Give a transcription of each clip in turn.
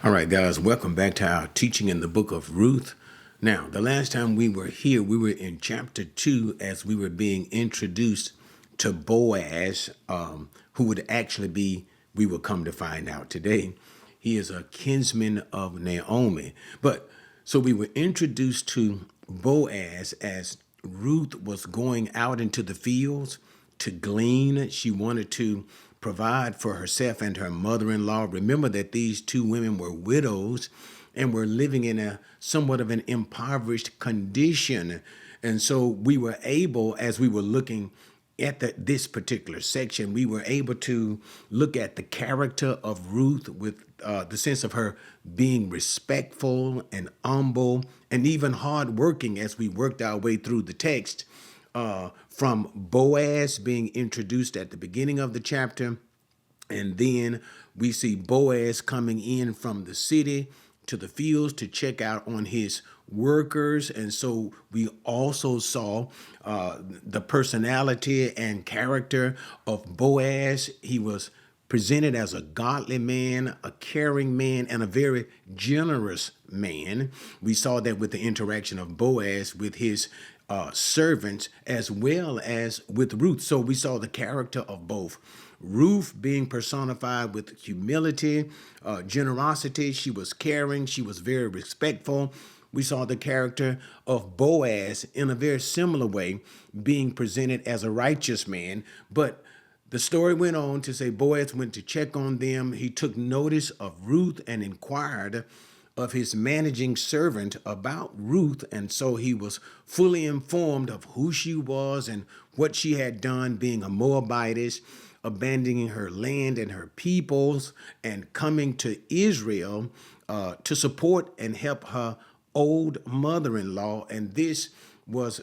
All right, guys, welcome back to our teaching in the book of Ruth. Now, the last time we were here, we were in chapter 2 as we were being introduced to Boaz, who would actually be, we will come to find out today, he is a kinsman of Naomi. But so we were introduced to Boaz as Ruth was going out into the fields to glean. She wanted to provide for herself and her mother-in-law. Remember that these two women were widows and were living in a somewhat of an impoverished condition. And so we were able, as we were looking at this particular section, we were able to look at the character of Ruth with the sense of her being respectful and humble and even hardworking as we worked our way through the text. From Boaz being introduced at the beginning of the chapter. And then we see Boaz coming in from the city to the fields to check out on his workers. And so we also saw the personality and character of Boaz. He was presented as a godly man, a caring man, and a very generous man. We saw that with the interaction of Boaz with his servants as well as with Ruth. So we saw the character of both. Ruth being personified with humility, generosity. She was caring. She was very respectful. We saw the character of Boaz in a very similar way, being presented as a righteous man. But the story went on to say Boaz went to check on them. He took notice of Ruth and inquired of his managing servant about Ruth. And so he was fully informed of who she was and what she had done, being a Moabitess, abandoning her land and her peoples, and coming to Israel to support and help her old mother-in-law. And this was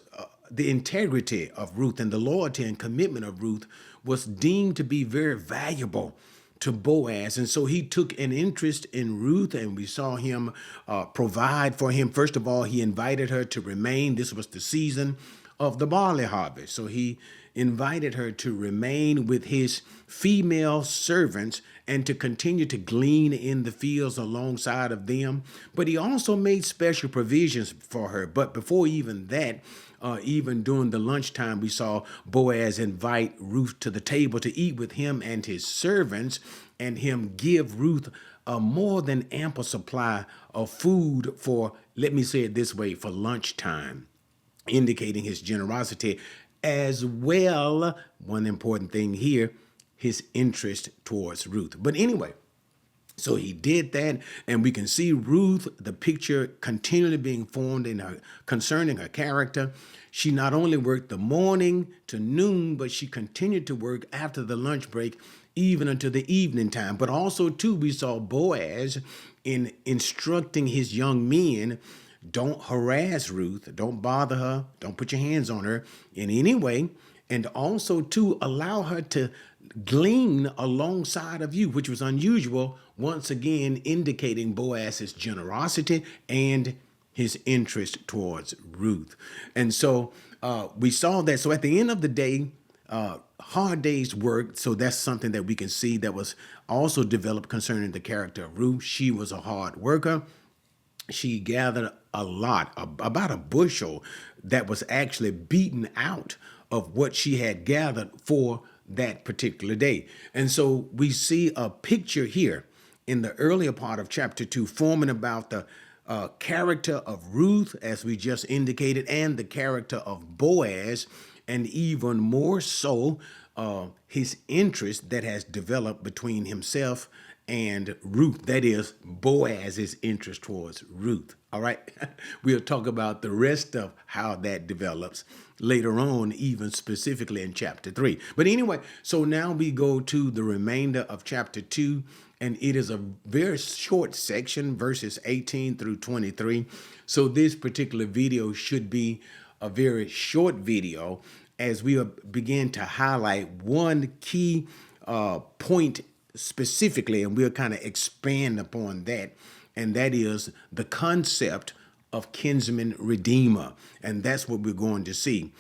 the integrity of Ruth, and the loyalty and commitment of Ruth was deemed to be very valuable to Boaz. And so he took an interest in Ruth, and we saw him provide for him. First of all, he invited her to remain. This was the season of the barley harvest. So he invited her to remain with his female servants and to continue to glean in the fields alongside of them. But he also made special provisions for her. But before even that, even during the lunchtime, we saw Boaz invite Ruth to the table to eat with him and his servants, and him give Ruth a more than ample supply of food for, let me say it this way, for lunchtime, indicating his generosity, as well, one important thing here, his interest towards Ruth. But anyway, so he did that, and we can see Ruth, the picture continually being formed in her concerning her character. She not only worked the morning to noon, but she continued to work after the lunch break, even until the evening time. But also, too, we saw Boaz in instructing his young men, don't harass Ruth, don't bother her, don't put your hands on her in any way, and also, too, allow her to glean alongside of you, which was unusual, once again indicating Boaz's generosity and his interest towards Ruth. And so we saw that. So at the end of the day, hard day's work. So that's something that we can see that was also developed concerning the character of Ruth. She was a hard worker. She gathered a lot, about a bushel that was actually beaten out of what she had gathered for that particular day. And so we see a picture here in the earlier part of chapter 2 forming about the character of Ruth, as we just indicated, and the character of Boaz, and even more so his interest that has developed between himself and Ruth, that is Boaz's interest towards Ruth. All right. We'll talk about the rest of how that develops later on, even specifically in chapter 3. But anyway, so now we go to the remainder of chapter 2, and it is a very short section, verses 18 through 23. So this particular video should be a very short video as we begin to highlight one key point specifically, and we'll kind of expand upon that, and that is the concept of kinsman redeemer. And that's what we're going to see.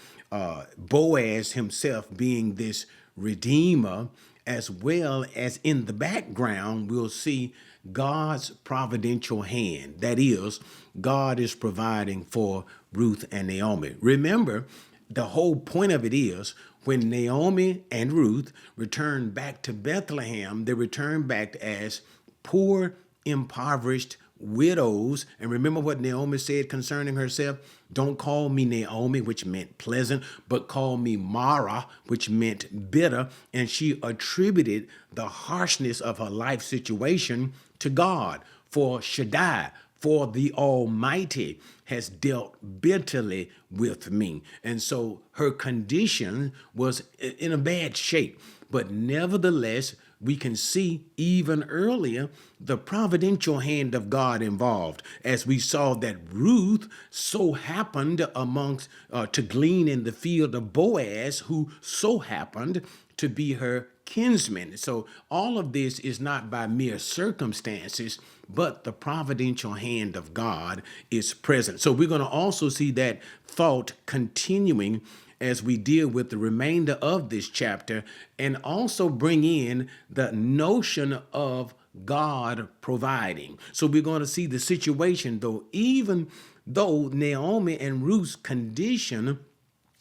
Boaz himself being this redeemer, as well as in the background, we'll see God's providential hand. That is, God is providing for Ruth and Naomi. Remember, the whole point of it is when Naomi and Ruth returned back to Bethlehem, they returned back as poor, impoverished widows. And remember what Naomi said concerning herself? Don't call me Naomi, which meant pleasant, but call me Mara, which meant bitter. And she attributed the harshness of her life situation to God. For Shaddai, for the Almighty has dealt bitterly with me. And so her condition was in a bad shape. But nevertheless, we can see even earlier the providential hand of God involved, as we saw that Ruth so happened to glean in the field of Boaz, who so happened to be her kinsman. So all of this is not by mere circumstances, but the providential hand of God is present. So we're going to also see that thought continuing as we deal with the remainder of this chapter, and also bring in the notion of God providing. So we're going to see the situation, though, even though Naomi and Ruth's condition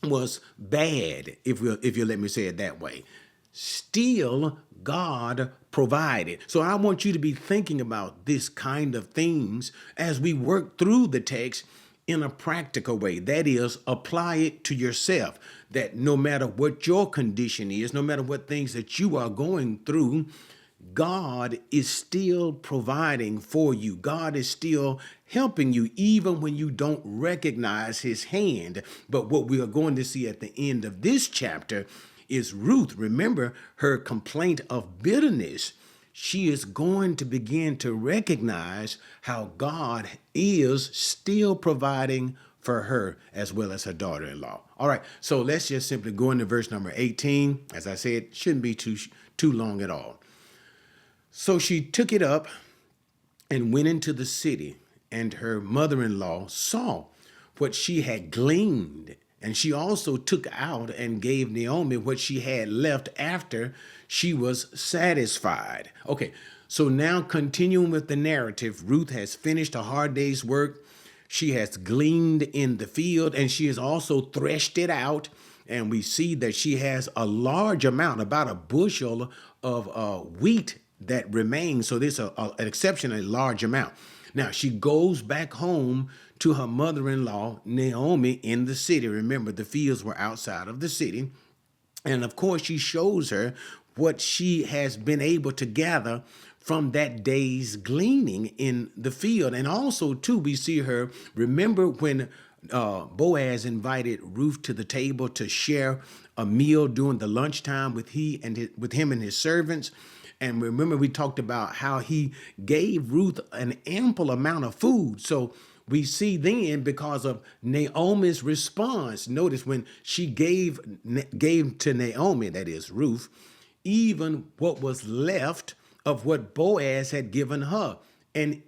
was bad, if you let me say it that way, still God provided. So I want you to be thinking about this kind of things as we work through the text in a practical way. That is, apply it to yourself, that no matter what your condition is, no matter what things that you are going through, God is still providing for you. God is still helping you, even when you don't recognize his hand. But what we are going to see at the end of this chapter is Ruth. Remember her complaint of bitterness. She is going to begin to recognize how God is still providing for her as well as her daughter-in-law. All right, so let's just simply go into verse number 18. As I said, shouldn't be too long at all. So she took it up and went into the city, and her mother-in-law saw what she had gleaned. And she also took out and gave Naomi what she had left after she was satisfied. Okay, so now continuing with the narrative, Ruth has finished a hard day's work. She has gleaned in the field, and she has also threshed it out. And we see that she has a large amount, about a bushel of wheat that remains. So this is an exceptionally large amount. Now she goes back home to her mother-in-law, Naomi, in the city. Remember, the fields were outside of the city. And of course, she shows her what she has been able to gather from that day's gleaning in the field. And also, too, we see her, remember when Boaz invited Ruth to the table to share a meal during the lunchtime with him and his servants. And remember, we talked about how he gave Ruth an ample amount of food. So we see then, because of Naomi's response, notice when she gave to Naomi, that is Ruth, even what was left of what Boaz had given her. And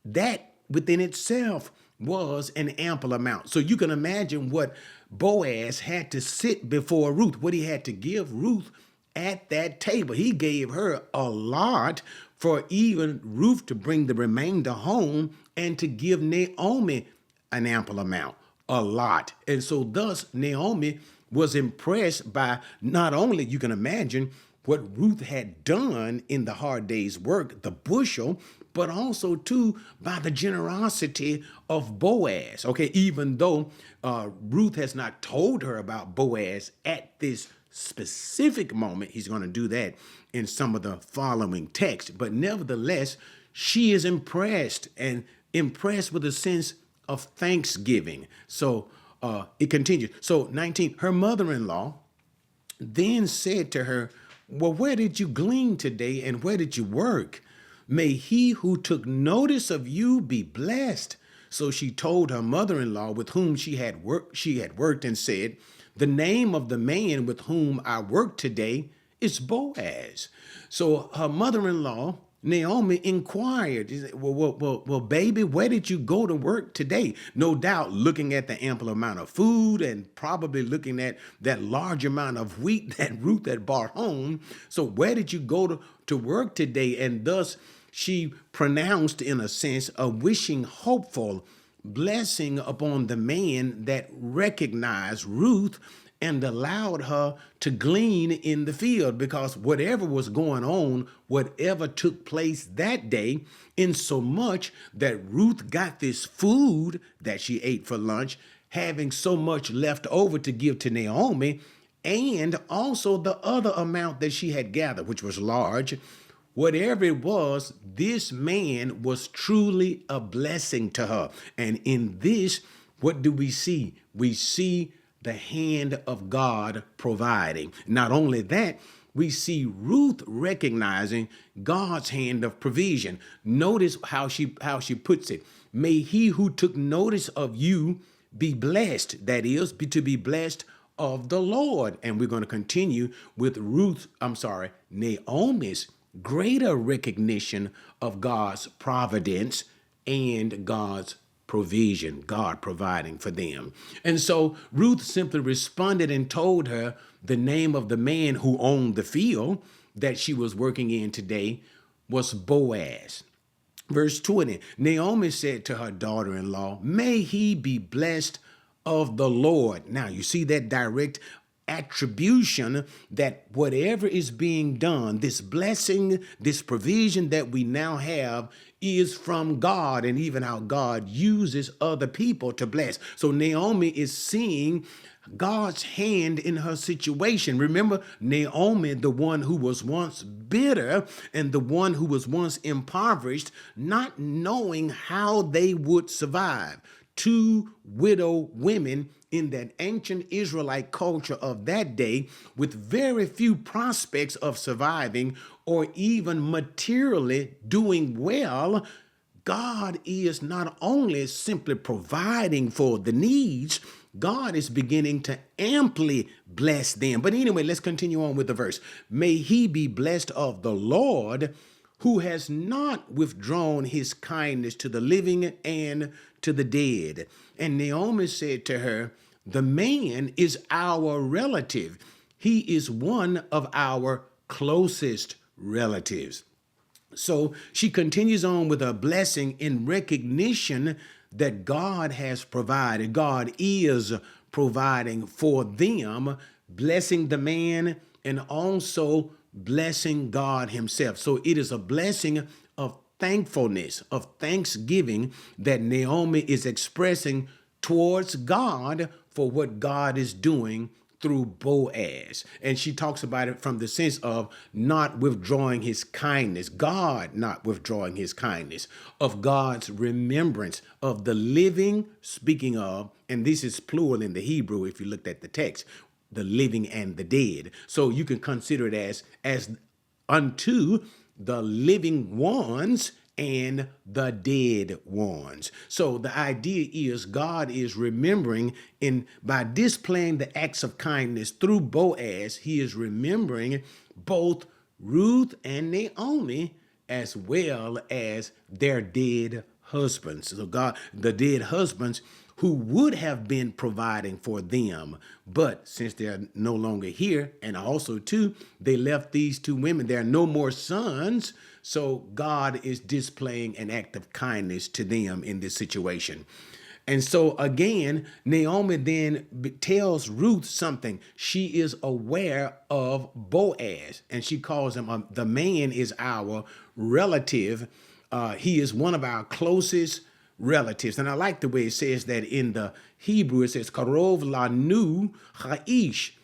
that within itself was an ample amount. So you can imagine what Boaz had to sit before Ruth, what he had to give Ruth at that table. He gave her a lot for even Ruth to bring the remainder home and to give Naomi an ample amount, a lot. And so thus Naomi was impressed by not only, you can imagine, what Ruth had done in the hard day's work, the bushel, but also too by the generosity of Boaz. Okay, even though Ruth has not told her about Boaz at this specific moment, he's going to do that in some of the following text. But nevertheless, she is impressed, and impressed with a sense of thanksgiving. So it continues. So 19, her mother-in-law then said to her, well, where did you glean today, and where did you work? May he who took notice of you be blessed. So she told her mother-in-law with whom she had worked and said, the name of the man with whom I work today is Boaz. So her mother-in-law, Naomi, inquired, well, baby, where did you go to work today? No doubt looking at the ample amount of food and probably looking at that large amount of wheat that Ruth had brought home. So where did you go to work today? And thus she pronounced, in a sense, a wishing hopeful blessing upon the man that recognized Ruth and allowed her to glean in the field, because whatever was going on, whatever took place that day, in so much that Ruth got this food that she ate for lunch, having so much left over to give to Naomi, and also the other amount that she had gathered, which was large. Whatever it was, this man was truly a blessing to her. And in this, what do we see? We see the hand of God providing. Not only that, we see Ruth recognizing God's hand of provision. Notice how she puts it. May he who took notice of you be blessed. That is, to be blessed of the Lord. And we're going to continue with Naomi's greater recognition of God's providence and God's provision, God providing for them. And so Ruth simply responded and told her the name of the man who owned the field that she was working in today was Boaz. Verse 20, Naomi said to her daughter-in-law, may he be blessed of the Lord. Now, you see that direct attribution that whatever is being done, this blessing, this provision that we now have is from God, and even how God uses other people to bless. So Naomi is seeing God's hand in her situation. Remember, Naomi, the one who was once bitter and the one who was once impoverished, not knowing how they would survive. Two widow women in that ancient Israelite culture of that day, with very few prospects of surviving or even materially doing well. God is not only simply providing for the needs, God is beginning to amply bless them. But anyway, let's continue on with the verse. May he be blessed of the Lord, who has not withdrawn his kindness to the living and to the dead. And Naomi said to her, the man is our relative. He is one of our closest relatives. So she continues on with a blessing in recognition that God has provided. God is providing for them, blessing the man and also blessing God himself. So it is a blessing of thankfulness, of thanksgiving that Naomi is expressing towards God for what God is doing through Boaz. And she talks about it from the sense of not withdrawing his kindness, God not withdrawing his kindness, of God's remembrance of the living, speaking of, and this is plural in the Hebrew if you looked at the text, the living and the dead. So you can consider it as unto the living ones and the dead ones. So the idea is God is remembering, by displaying the acts of kindness through Boaz, he is remembering both Ruth and Naomi as well as their dead husbands. So God, the dead husbands who would have been providing for them, but since they're no longer here, and also too, they left these two women, there are no more sons, so God is displaying an act of kindness to them in this situation. And so again, Naomi then tells Ruth something. She is aware of Boaz, and she calls him, the man is our relative. He is one of our closest relatives. And I like the way it says that in the Hebrew. It says, Karov lanu ha'ish,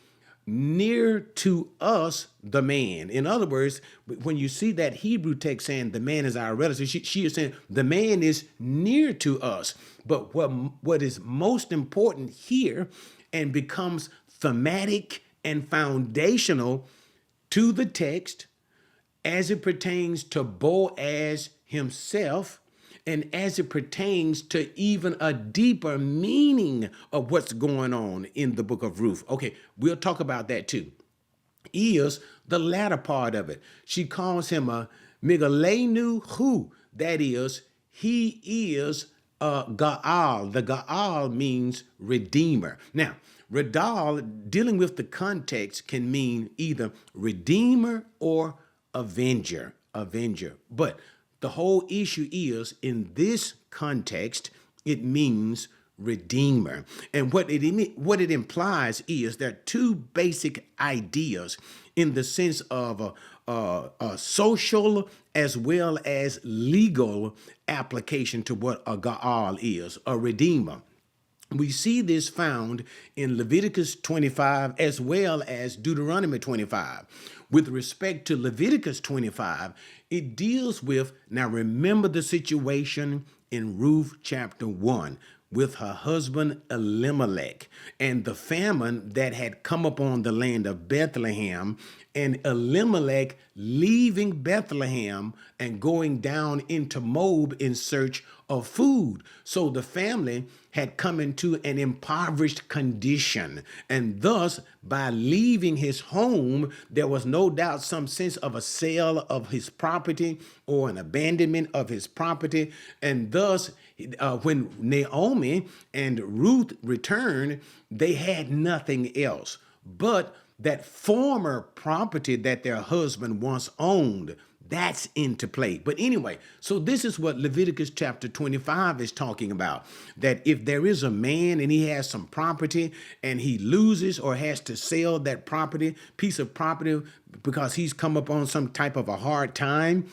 near to us, the man. In other words, when you see that Hebrew text saying the man is our relative, she is saying the man is near to us. But what is most important here and becomes thematic and foundational to the text as it pertains to Boaz himself, and as it pertains to even a deeper meaning of what's going on in the book of Ruth. Okay, we'll talk about that too. Is the latter part of it. She calls him a Migalenu Hu. That is, he is Gaal. The Gaal means redeemer. Now, Radal, dealing with the context, can mean either redeemer or avenger. But The whole issue is, in this context, it means redeemer. And what it implies is there are two basic ideas in the sense of a social as well as legal application to what a Gaal is, a redeemer. We see this found in Leviticus 25 as well as Deuteronomy 25. With respect to Leviticus 25, it deals with, now remember the situation in Ruth chapter 1 with her husband Elimelech and the famine that had come upon the land of Bethlehem, and Elimelech leaving Bethlehem and going down into Moab in search of food. So the family had come into an impoverished condition, and thus by leaving his home, there was no doubt some sense of a sale of his property or an abandonment of his property. And thus when Naomi and Ruth returned, they had nothing else but that former property that their husband once owned. That's into play. But anyway, so this is what Leviticus chapter 25 is talking about. That if there is a man and he has some property and he loses or has to sell that piece of property because he's come upon some type of a hard time,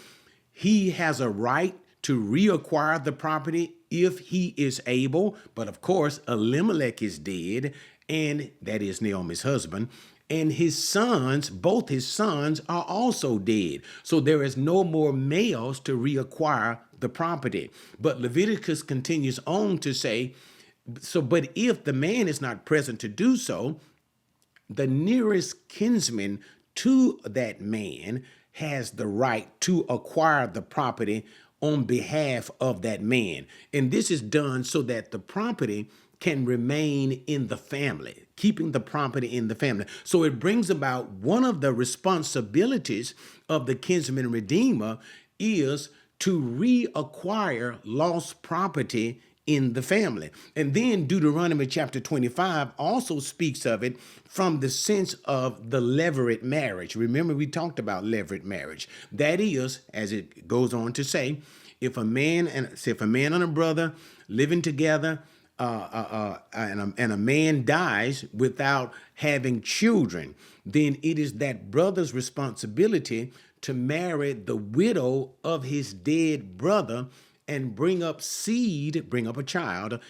he has a right to reacquire the property if he is able. But of course, Elimelech is dead, and that is Naomi's husband. And his sons, both his sons, are also dead. So there is no more males to reacquire the property. But Leviticus continues on to say, but if the man is not present to do so, the nearest kinsman to that man has the right to acquire the property on behalf of that man. And this is done so that the property can remain in the family, keeping the property in the family. So it brings about one of the responsibilities of the kinsman redeemer is to reacquire lost property in the family. And then Deuteronomy chapter 25 also speaks of it from the sense of the levirate marriage. Remember, we talked about levirate marriage. That is, as it goes on to say, if a man and a brother living together, and a man dies without having children, then it is that brother's responsibility to marry the widow of his dead brother and bring up a child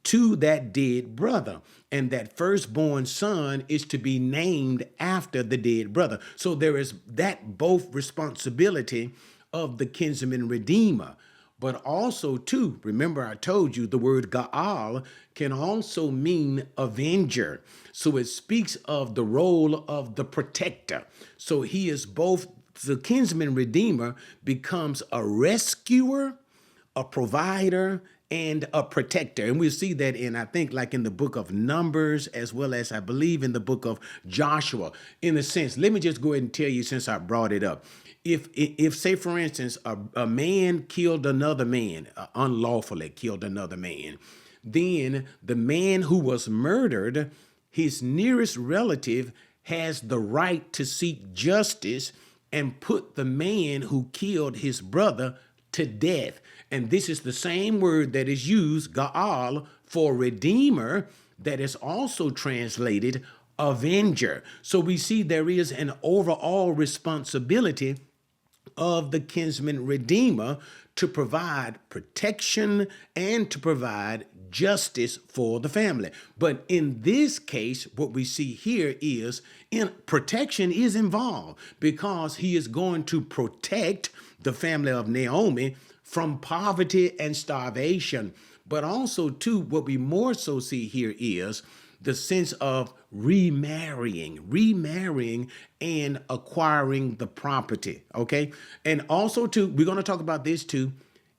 to that dead brother. And that firstborn son is to be named after the dead brother. So there is that both responsibility of the kinsman redeemer. But also, too, remember I told you the word Gaal can also mean avenger. So it speaks of the role of the protector. So he is both, the kinsman redeemer becomes a rescuer, a provider, and a protector. And we see that in, I think, like in the book of Numbers, as well as I believe in the book of Joshua. In a sense, let me just go ahead and tell you, since I brought it up. If say, for instance, a man killed another man, unlawfully killed another man, then the man who was murdered, his nearest relative has the right to seek justice and put the man who killed his brother to death. And this is the same word that is used, Gaal, for redeemer, that is also translated avenger. So we see there is an overall responsibility of the kinsman redeemer to provide protection and to provide justice for the family. But in this case, what we see here is protection is involved, because he is going to protect the family of Naomi from poverty and starvation. But also, too, what we more so see here is the sense of remarrying and acquiring the property, okay? And also, too, we're going to talk about this, too.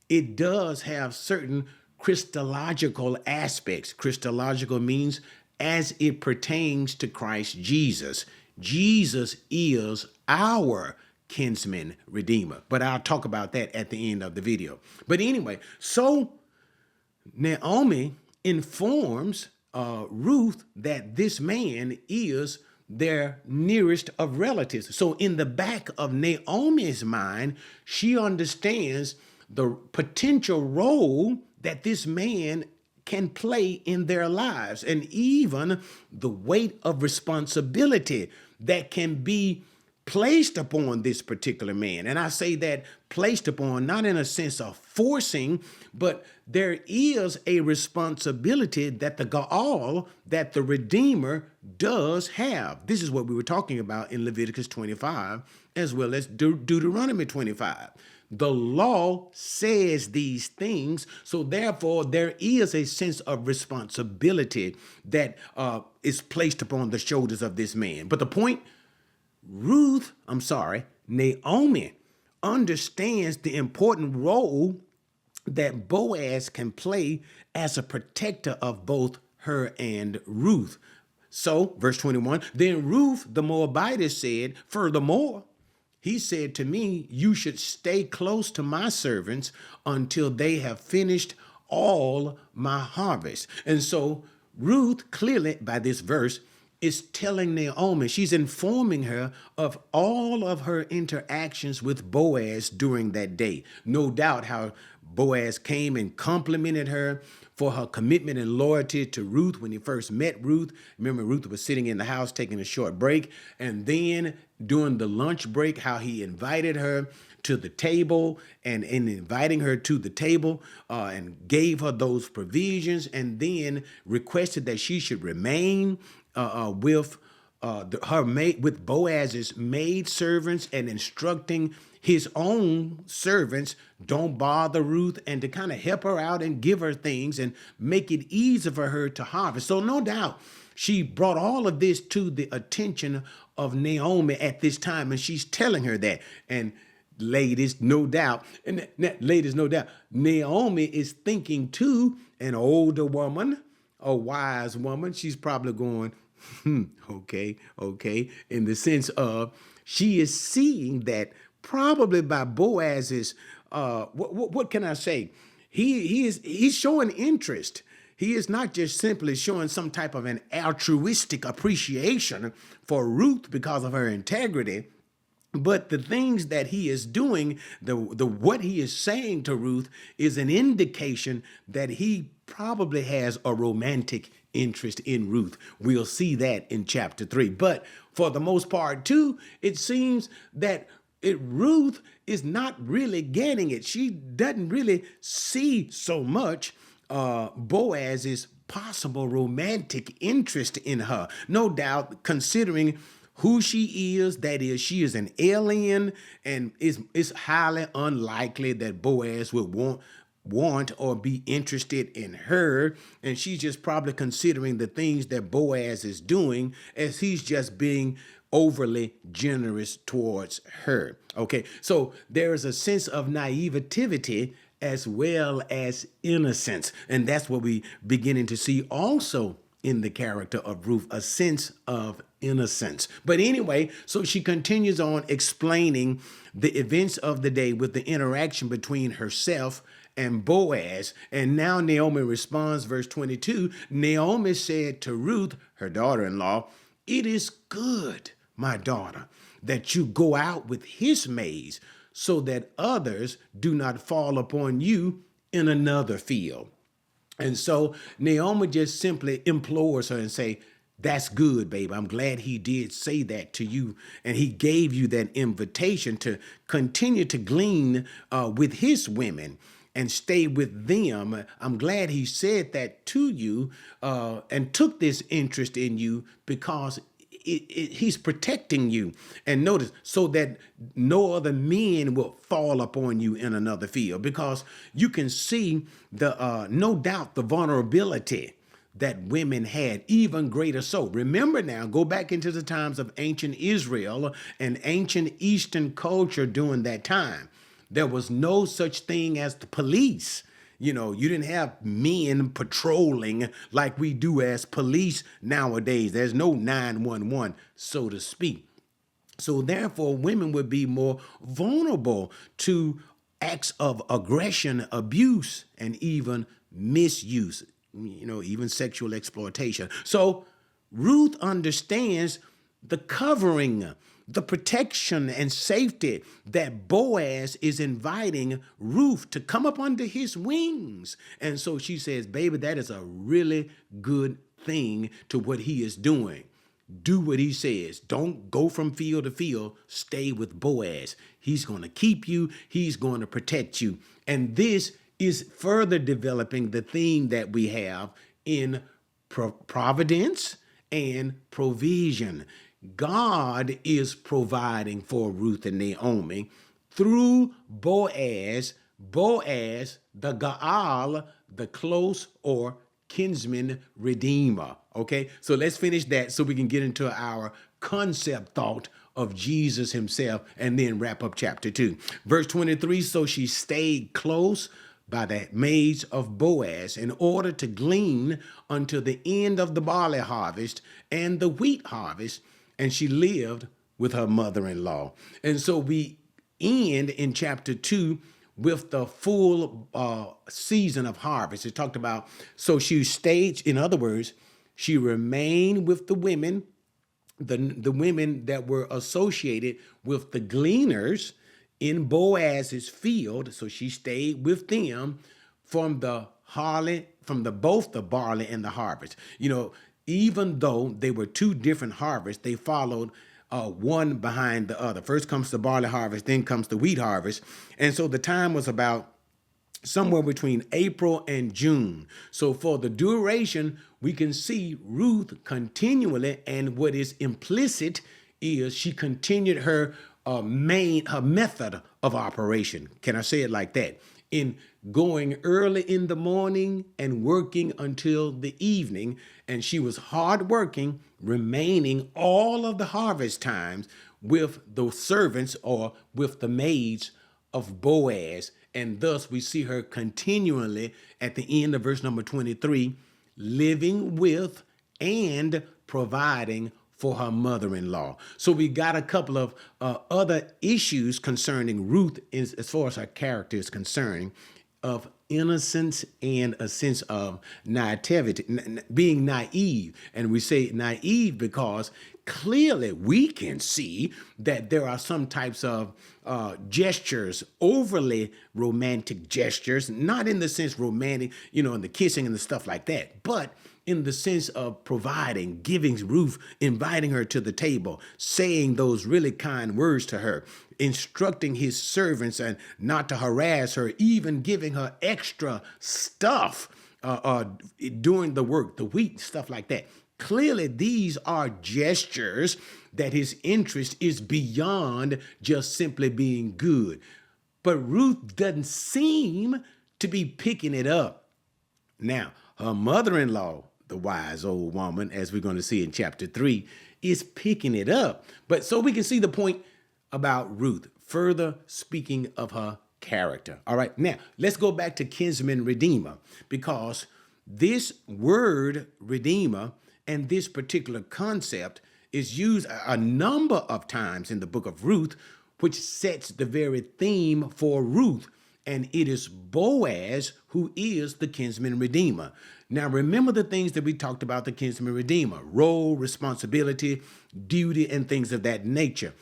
It does have certain Christological aspects. Christological means as it pertains to Christ Jesus. Jesus is our kinsman redeemer. But I'll talk about that at the end of the video. But anyway, so Naomi informs Ruth that this man is their nearest of relatives. So in the back of Naomi's mind, she understands the potential role that this man can play in their lives, and even the weight of responsibility that can be placed upon this particular man. And I say that placed upon not in a sense of forcing, but there is a responsibility that the Gaal, that the Redeemer does have. This is what we were talking about in Leviticus 25 as well as Deuteronomy 25. The law says these things, so therefore there is a sense of responsibility that is placed upon the shoulders of this man. But the point, Naomi understands the important role that Boaz can play as a protector of both her and Ruth. So, verse 21, then Ruth the Moabitess said, furthermore, he said to me, you should stay close to my servants until they have finished all my harvest. And so Ruth clearly by this verse is telling Naomi, she's informing her of all of her interactions with Boaz during that day. No doubt how Boaz came and complimented her for her commitment and loyalty to Ruth when he first met Ruth. Remember, Ruth was sitting in the house taking a short break. And then during the lunch break, how he invited her to the table and in inviting her to the table and gave her those provisions and then requested that she should remain with Boaz's maid servants and instructing his own servants, don't bother Ruth, and to kind of help her out and give her things and make it easy for her to harvest. So no doubt she brought all of this to the attention of Naomi at this time, and she's telling her that. And ladies, no doubt, Naomi is thinking too, an older woman, a wise woman. She's probably going, okay, in the sense of she is seeing that probably by Boaz's, what can I say? He's showing interest. He is not just simply showing some type of an altruistic appreciation for Ruth because of her integrity, but the things that he is doing, the what he is saying to Ruth is an indication that he probably has a romantic interest in Ruth. We'll see that in chapter 3. But for the most part, too, it seems that Ruth is not really getting it. She doesn't really see so much Boaz's possible romantic interest in her. No doubt, considering who she is, that is, she is an alien, and it's highly unlikely that Boaz would want or be interested in her. And she's just probably considering the things that Boaz is doing as he's just being overly generous towards her. Okay, so there is a sense of naivety as well as innocence. And that's what we beginning to see also in the character of Ruth, a sense of innocence. But anyway, so she continues on explaining the events of the day with the interaction between herself and Boaz. And now Naomi responds, verse 22, Naomi said to Ruth, her daughter-in-law, it is good, my daughter, that you go out with his maids so that others do not fall upon you in another field. And so Naomi just simply implores her and say, that's good, babe. I'm glad he did say that to you. And he gave you that invitation to continue to glean with his women and stay with them. I'm glad he said that to you and took this interest in you because he's protecting you. And notice, so that no other men will fall upon you in another field, because you can see no doubt the vulnerability that women had, even greater so. Remember now, go back into the times of ancient Israel and ancient Eastern culture during that time. There was no such thing as the police. You know, you didn't have men patrolling like we do as police nowadays. There's no 911, so to speak. So therefore, women would be more vulnerable to acts of aggression, abuse, and even misuse, even sexual exploitation. So Ruth understands the covering, the protection and safety that Boaz is inviting Ruth to come up under his wings. And so she says, baby, that is a really good thing to what he is doing. Do what he says. Don't go from field to field. Stay with Boaz. He's going to keep you. He's going to protect you. And this is further developing the theme that we have in providence and provision. God is providing for Ruth and Naomi through Boaz, the Gaal, the close or kinsman redeemer. Okay, so let's finish that so we can get into our concept thought of Jesus himself and then wrap up chapter 2. Verse 23, so she stayed close by the maids of Boaz in order to glean until the end of the barley harvest and the wheat harvest, and she lived with her mother-in-law. And so we end in chapter 2 with the full season of harvest. It talked about, so she stayed, in other words, she remained with the women, the women that were associated with the gleaners in Boaz's field. So she stayed with them from both the barley and the harvest. You know, even though they were two different harvests, they followed one behind the other. First comes the barley harvest, then comes the wheat harvest. And so the time was about somewhere between April and June. So for the duration, we can see Ruth continually, and what is implicit is she continued her method of operation. Can I say it like that? In going early in the morning and working until the evening, and she was hardworking, remaining all of the harvest times with the servants or with the maids of Boaz. And thus we see her continually at the end of verse number 23, living with and providing for her mother-in-law. So we got a couple of other issues concerning Ruth as far as her character is concerned, of innocence and a sense of naivety, being naive. And we say naive because clearly we can see that there are some types of gestures, overly romantic gestures, not in the sense romantic, in the kissing and the stuff like that, but in the sense of providing, giving Ruth, inviting her to the table, saying those really kind words to her, instructing his servants and not to harass her, even giving her extra stuff doing the work, the wheat, stuff like that. Clearly, these are gestures that his interest is beyond just simply being good. But Ruth doesn't seem to be picking it up. Now, her mother-in-law, the wise old woman, as we're going to see in chapter 3, is picking it up. But so we can see the point about Ruth, further speaking of her character. All right, now let's go back to kinsman redeemer, because this word redeemer and this particular concept is used a number of times in the book of Ruth, which sets the very theme for Ruth. And it is Boaz who is the kinsman redeemer. Now, remember the things that we talked about the kinsman redeemer: role, responsibility, duty, and things of that nature.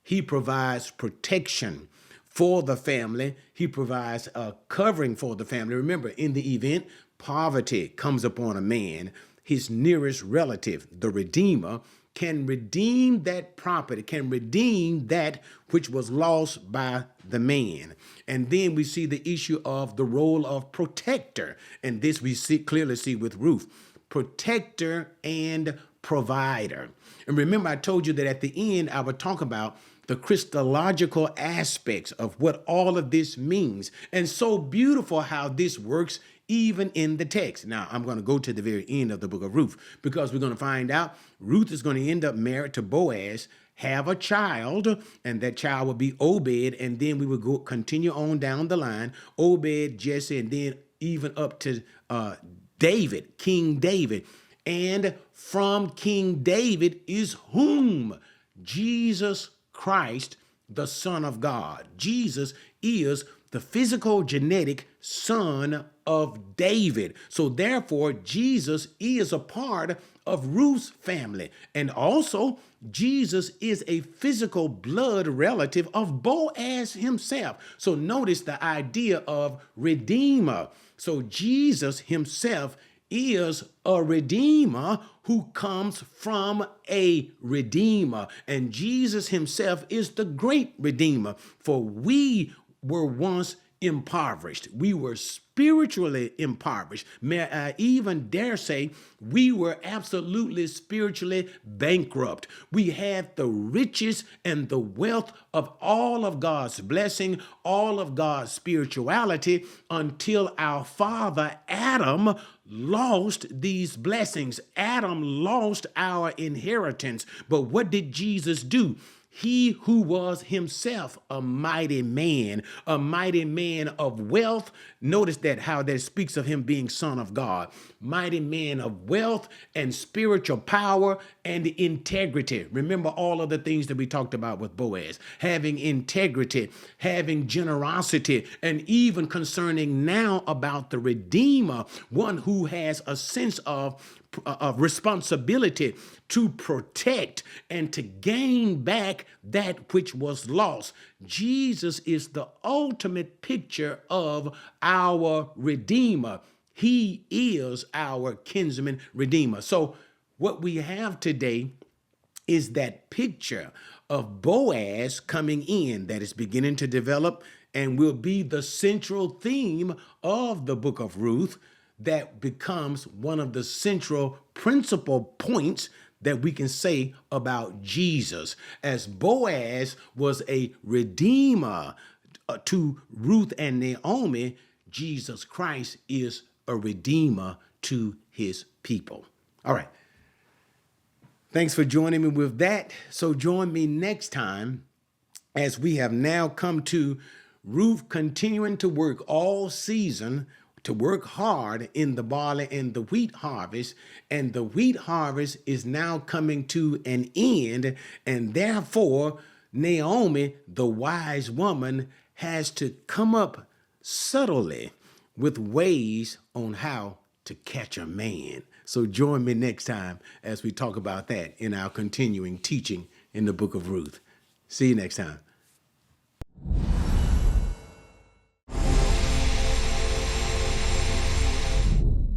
He provides protection for the family. He provides a covering for the family. Remember, in the event poverty comes upon a man, his nearest relative, the redeemer, can redeem that property, can redeem that which was lost by the man. And then we see the issue of the role of protector. And this we clearly see with Ruth: protector and provider. And remember, I told you that at the end, I would talk about the Christological aspects of what all of this means. And so beautiful how this works even in the text. Now, I'm going to go to the very end of the book of Ruth, because we're going to find out Ruth is going to end up married to Boaz, have a child, and that child will be Obed, and then we will continue on down the line, Obed, Jesse, and then even up to David, King David. And from King David is whom? Jesus Christ, the Son of God. Jesus is the physical genetic son of David. So therefore, Jesus is a part of Ruth's family. And also, Jesus is a physical blood relative of Boaz himself. So notice the idea of redeemer. So Jesus himself is a redeemer who comes from a redeemer. And Jesus himself is the great redeemer. For we were once impoverished. We were spiritually impoverished. May I even dare say we were absolutely spiritually bankrupt. We had the riches and the wealth of all of God's blessing, all of God's spirituality until our father Adam lost these blessings. Adam lost our inheritance. But what did Jesus do? He who was himself a mighty man of wealth. Notice that how that speaks of him being son of God. Mighty man of wealth and spiritual power and integrity. Remember all of the things that we talked about with Boaz. Having integrity, having generosity, and even concerning now about the Redeemer, one who has a sense of responsibility to protect and to gain back that which was lost. Jesus is the ultimate picture of our Redeemer. He is our kinsman redeemer. So what we have today is that picture of Boaz coming in that is beginning to develop and will be the central theme of the book of Ruth, that becomes one of the central principal points that we can say about Jesus. As Boaz was a redeemer to Ruth and Naomi, Jesus Christ is a redeemer to his people. All right. Thanks for joining me with that. So join me next time as we have now come to Ruth continuing to work all season, to work hard in the barley and the wheat harvest, and the wheat harvest is now coming to an end, and therefore Naomi, the wise woman, has to come up subtly with ways on how to catch a man. So join me next time as we talk about that in our continuing teaching in the book of Ruth. See you next time.